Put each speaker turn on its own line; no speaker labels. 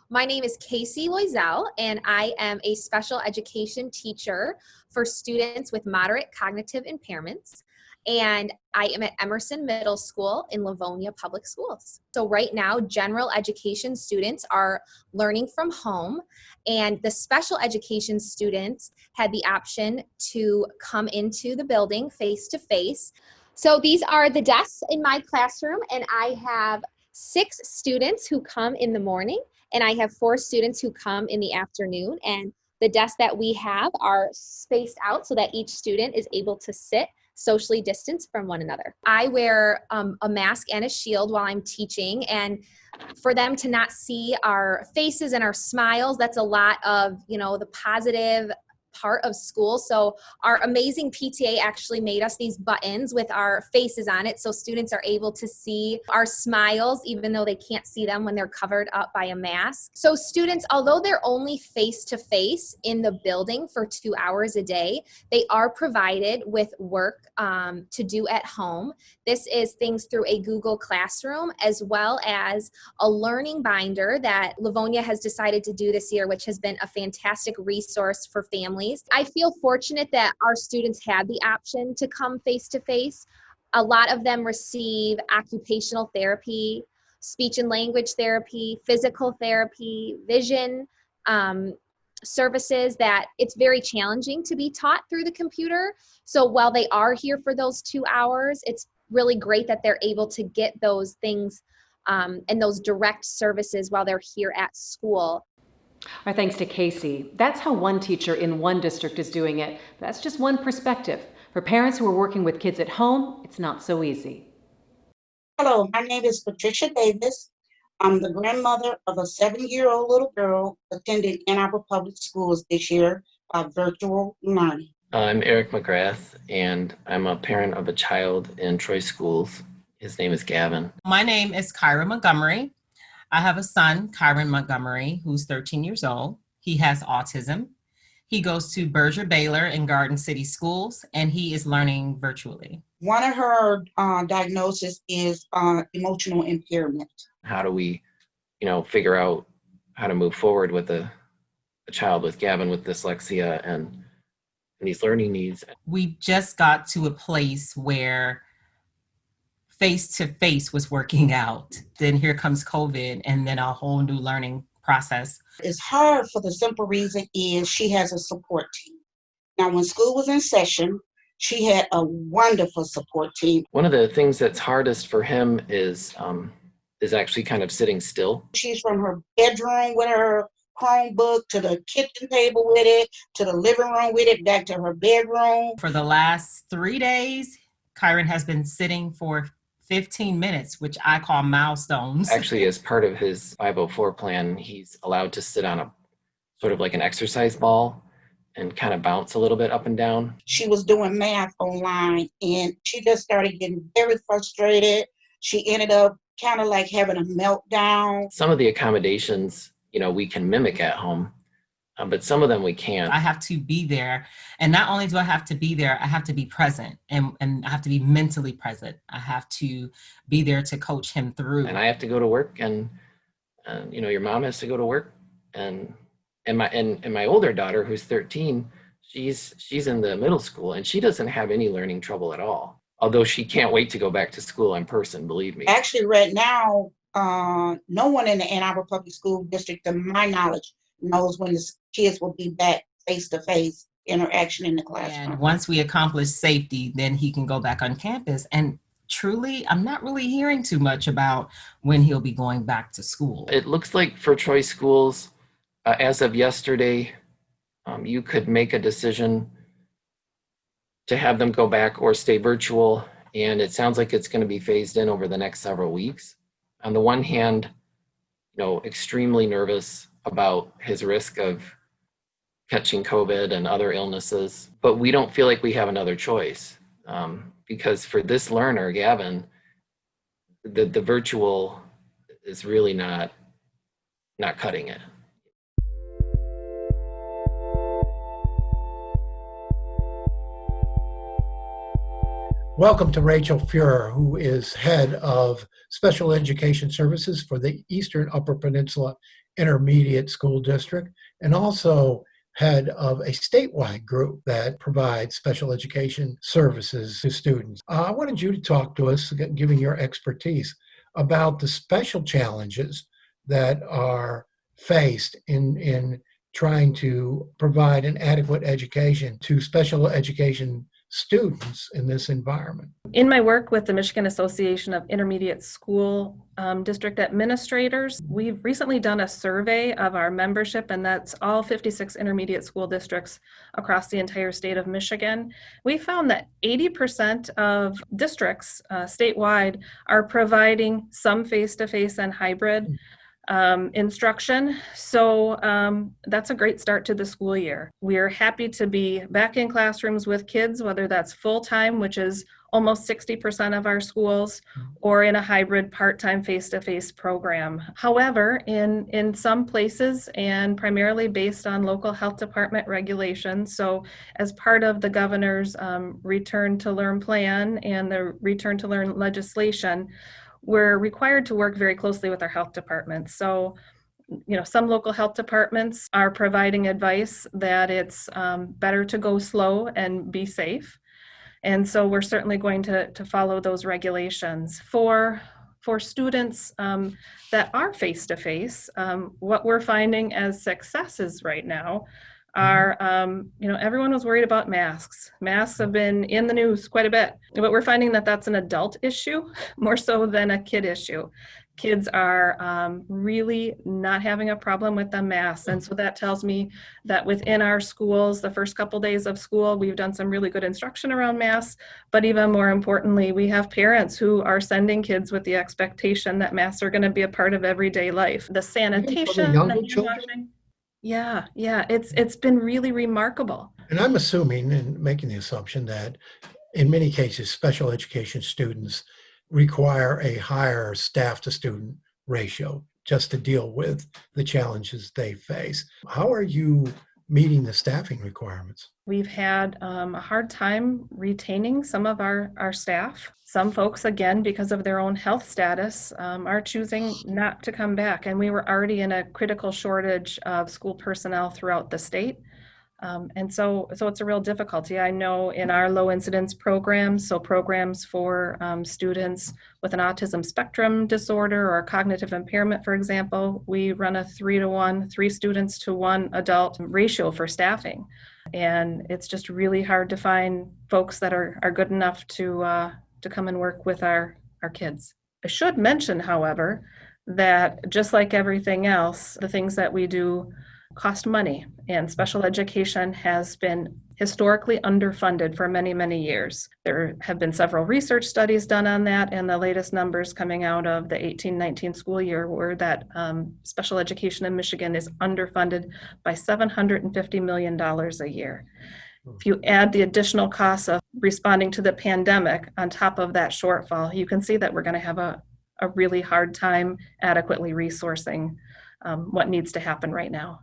My name is Casey Loiselle, and I am a special education teacher for students with moderate cognitive impairments. And I am at Emerson Middle School in Livonia Public Schools. So right now, general education students are learning from home, and the special education students had the option to come into the building face to face. So these are the desks in my classroom, and I have 6 students who come in the morning, and I have 4 students who come in the afternoon. And the desks that we have are spaced out so that each student is able to sit socially distanced from one another. I wear a mask and a shield while I'm teaching, and for them to not see our faces and our smiles, that's a lot of, the positive part of school. So our amazing PTA actually made us these buttons with our faces on it, so students are able to see our smiles even though they can't see them when they're covered up by a mask. So students, although they're only face to face in the building for 2 hours a day, they are provided with work to do at home. This is things through a Google Classroom, as well as a learning binder that Livonia has decided to do this year, which has been a fantastic resource for families. I feel fortunate that our students had the option to come face to face. A lot of them receive occupational therapy, speech and language therapy, physical therapy, vision services that it's very challenging to be taught through the computer. So while they are here for those 2 hours, it's really great that they're able to get those things and those direct services while they're here at school.
Our thanks to Casey. That's how one teacher in one district is doing it. That's just one perspective. For parents who are working with kids at home, it's not so easy.
Hello, my name is Patricia Davis. I'm the grandmother of a 7-year-old little girl attending Ann Arbor Public Schools this year by virtual learning.
I'm Eric McGrath, and I'm a parent of a child in Troy Schools. His name is Gavin.
My name is Kyra Montgomery. I have a son, Kyron Montgomery, who's 13 years old. He has autism. He goes to Berger Baylor in Garden City Schools, and he is learning virtually.
One of her diagnoses is emotional impairment.
How do we, figure out how to move forward with a child with Gavin with dyslexia and these learning needs?
We just got to a place where face-to-face was working out. Then here comes COVID, and then a whole new learning process.
It's hard for the simple reason is she has a support team. Now, when school was in session, she had a wonderful support team.
One of the things that's hardest for him is actually kind of sitting still.
She's from her bedroom with her Chromebook to the kitchen table with it, to the living room with it, back to her bedroom.
For the last 3 days, Kyron has been sitting for 15 minutes, which I call milestones.
Actually, as part of his 504 plan, he's allowed to sit on a sort of like an exercise ball and kind of bounce a little bit up and down.
She was doing math online, and she just started getting very frustrated. She ended up kind of like having a meltdown.
Some of the accommodations, we can mimic at home, but some of them we can't.
I have to be there. And not only do I have to be there, I have to be present, and I have to be mentally present. I have to be there to coach him through.
And I have to go to work, and your mom has to go to work. And my older daughter, who's 13, she's in the middle school, and she doesn't have any learning trouble at all. Although she can't wait to go back to school in person, believe me.
Actually, right now, no one in the Ann Arbor Public School District, to my knowledge, knows when the kids will be back face-to-face interaction in the classroom.
And once we accomplish safety, then he can go back on campus. And truly, I'm not really hearing too much about when he'll be going back to school.
It looks like for Troy Schools, as of yesterday, you could make a decision to have them go back or stay virtual. And it sounds like it's going to be phased in over the next several weeks. On the one hand, extremely nervous about his risk of catching COVID and other illnesses, but we don't feel like we have another choice because for this learner, Gavin, the virtual is really not cutting it.
Welcome to Rachel FUERER, who is head of Special Education Services for the Eastern Upper Peninsula Intermediate School District, and also head of a statewide group that provides special education services to students. I wanted you to talk to us, giving your expertise, about the special challenges that are faced in trying to provide an adequate education to special education students in this environment.
In my work with the Michigan Association of Intermediate School District Administrators, we've recently done a survey of our membership, and that's all 56 intermediate school districts across the entire state of Michigan. We found that 80% of districts statewide are providing some face-to-face and hybrid instruction. So that's a great start to the school year. We're happy to be back in classrooms with kids, whether that's full-time, which is almost 60% of our schools, or in a hybrid part-time face-to-face program. However, in some places, and primarily based on local health department regulations, so as part of the governor's return to learn plan and the return to learn legislation, we're required to work very closely with our health departments. So, some local health departments are providing advice that it's better to go slow and be safe. And so we're certainly going to follow those regulations. For students that are face-to-face, what we're finding as successes right now are, everyone was worried about masks. Masks have been in the news quite a bit, but we're finding that that's an adult issue more so than a kid issue. Kids are really not having a problem with the masks. And so that tells me that within our schools, the first couple days of school, we've done some really good instruction around masks. But even more importantly, we have parents who are sending kids with the expectation that masks are going to be a part of everyday life. The sanitation, the hand washing. Yeah, it's been really remarkable.
And I'm assuming and making the assumption that in many cases, special education students require a higher staff to student ratio just to deal with the challenges they face. How are you meeting the staffing requirements?
We've had a hard time retaining some of our staff. Some folks, again, because of their own health status, are choosing not to come back. And we were already in a critical shortage of school personnel throughout the state. And so it's a real difficulty. I know in our low incidence programs, so programs for students with an autism spectrum disorder or cognitive impairment, for example, we run a 3-to-1, 3 students to 1 adult ratio for staffing. And it's just really hard to find folks that are good enough to come and work with our kids. I should mention, however, that just like everything else, the things that we do cost money, and special education has been historically underfunded for many, many years. There have been several research studies done on that, and the latest numbers coming out of the 18-19 school year were that special education in Michigan is underfunded by $750 million a year. If you add the additional costs of responding to the pandemic on top of that shortfall, you can see that we're going to have a really hard time adequately resourcing what needs to happen right now.